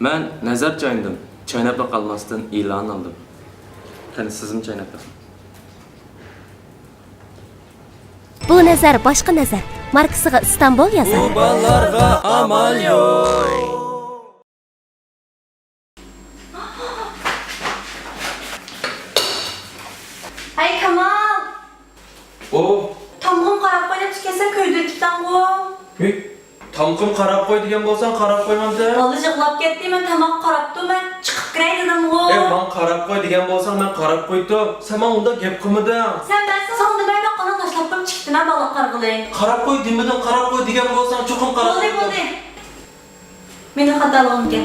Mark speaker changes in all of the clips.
Speaker 1: Ben nazar çayındım. Çaynakla kalmasından ilan aldım. Hani sizin çaynakla.
Speaker 2: Bu nazar başka nazar. Markasıga İstanbul yazar.
Speaker 1: Bu ballarga amal yok.
Speaker 3: Ay Kamal!
Speaker 1: O.
Speaker 3: Tamam qarab qo'yib chiqasan ko'ydiribsan bu.
Speaker 1: Tamkım qarab qo'y degan bo'lsang qarab qo'ymamda.
Speaker 3: Bola yig'lab ketdi, men tamoq qarabdi, men chiqib kiray dedim bu.
Speaker 1: Men qarab qo'y degan bo'lsang men qarab qo'ydim. Sen men unda gap qilmading.
Speaker 3: Sen sonda böyle qana tashlab qo'yib chiqdin ha baliq qarg'ilay.
Speaker 1: Qarab qo'y demading, qarab qo'y degan bo'lsang cho'qim qarab qo'y.
Speaker 3: Bo'ldi. Meni xatoligimga.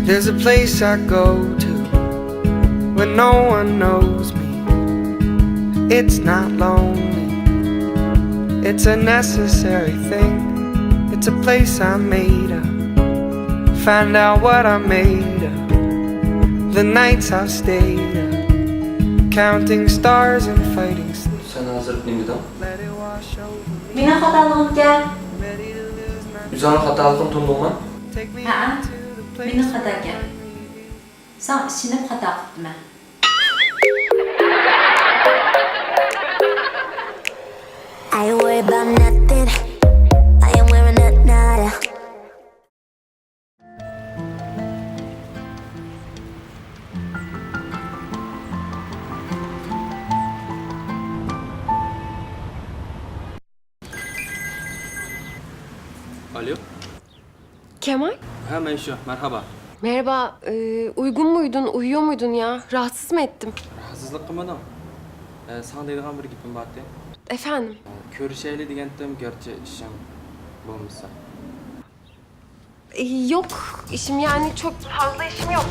Speaker 4: There's a place I go to when no one knows me. It's not lonely, it's a necessary thing. It's a place I made up, find out what I made of. The nights I've stayed up, counting stars and fighting sleep.
Speaker 1: Sen hazır demedin.
Speaker 4: Let it wash over me,
Speaker 3: Meni xatoligimga.
Speaker 4: ready to lose my
Speaker 1: Üzerine hatalıkın tundun mu?
Speaker 4: take me
Speaker 3: Ha?
Speaker 4: to the place.
Speaker 3: Meni xatoga. Sen ishinib xato qilibman.
Speaker 2: I ain't worried about nothing. I ain't wearing a nada.
Speaker 1: Alo.
Speaker 5: Kemal?
Speaker 1: Hemen şu. Merhaba.
Speaker 5: Merhaba, uygun muydun, uyuyor muydun ya? Rahatsız mı ettim?
Speaker 1: Rahatsızlık kılmadım. Sana deydiğim bir gipim vardı.
Speaker 5: Efendim?
Speaker 1: Körüşeyli degendim gerçi işim bulmuşsa.
Speaker 5: Yok, işim yani çok fazla işim yok.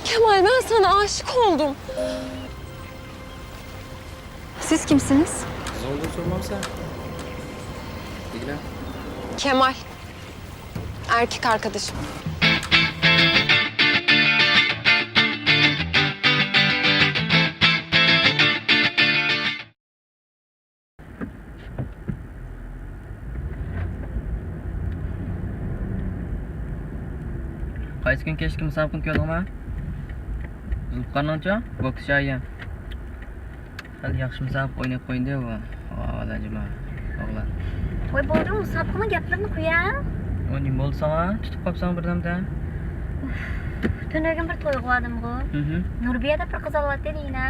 Speaker 5: Kemal, ben sana aşık oldum. Siz kimsiniz?
Speaker 1: Kız olduğunu sormam sen. İlgilen.
Speaker 5: Kemal. Erkek arkadaşım.
Speaker 6: Qaysi kun kechki musofirga keldingmi? Zulqarnoncha, boks joyi. Hali yaxshi musofir o'ynab qo'ydi bu. Valajima, o'g'lan.
Speaker 2: Voy bo'ldi, musofirning gaplarini qo'ya.
Speaker 6: O nima bo'ldi sana? Tutib qolibsan birdamda.
Speaker 2: Tunogim bir to'y qildim bu. Nurbiyada bir qiz olyapti deyna.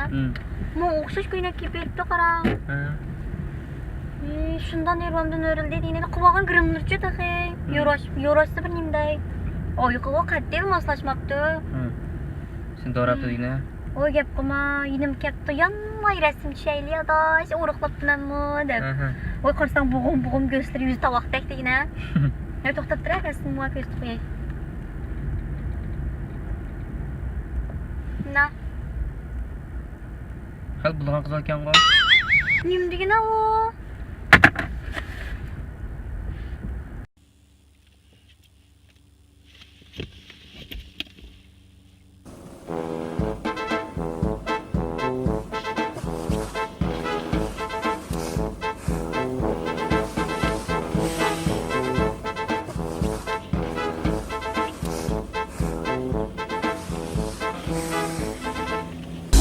Speaker 2: Men o'xshash ko'ylak kiyib beribdi qara.
Speaker 6: Ha.
Speaker 2: Shundan nervamdan o'rildi deyna. Qulog'im girimlirchi taxi. Yo'rashsa bir nimday. Oyqig'i qattiq moslashmabdi.
Speaker 6: Sen doğrabdı yine.
Speaker 2: Oy gap qilma, yinim katta yanmay rasm tushayli adosh, o'riqlabmanmi deb. Oy qarsang bug'um ko'zlari yuzi tovoqdek deyna. Ne to'xtab turar, rasmga ko'z qo'yay. Na.
Speaker 6: Hal bulgan qiz ekan qo'y.
Speaker 2: Nimdigina u?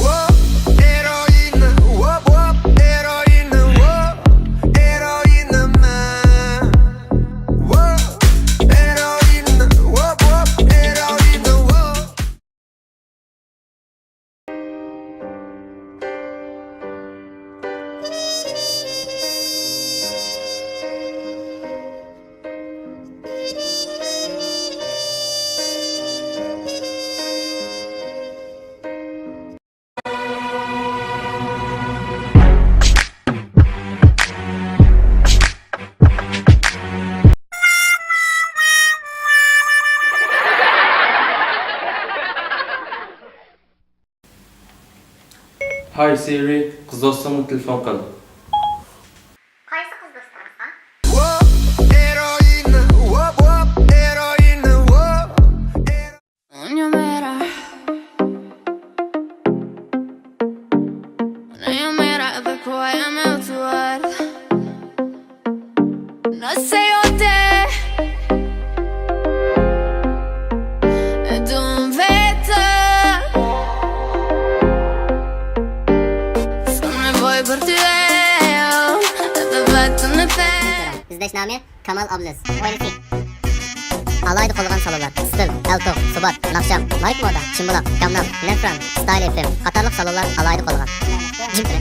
Speaker 4: Whoa, heroína, whoa, whoa, heroína, whoa.
Speaker 1: Hi Siri, kız dostumla telefon kal.
Speaker 2: Qaysi qız do'stingizdan?
Speaker 4: Whoa, heroína, whoop, whoop, heroína, whoop.
Speaker 7: Coño, mira. Coño, mira, después ya me usuar. No sé usted. Es un veto. Sonra voy por ti veo. Te bato me pego.
Speaker 8: İzleşname Kamal Ablız. Oynasın. Alaydı kolgan salolar. Stil, Elto, Subat, Nakşam, Larik Moda, Çimbulak, Gamnam, Lefran, Style FM. Katarlık salolar alaydı kolgan. Cimri.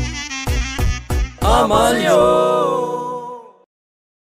Speaker 1: Aman yo.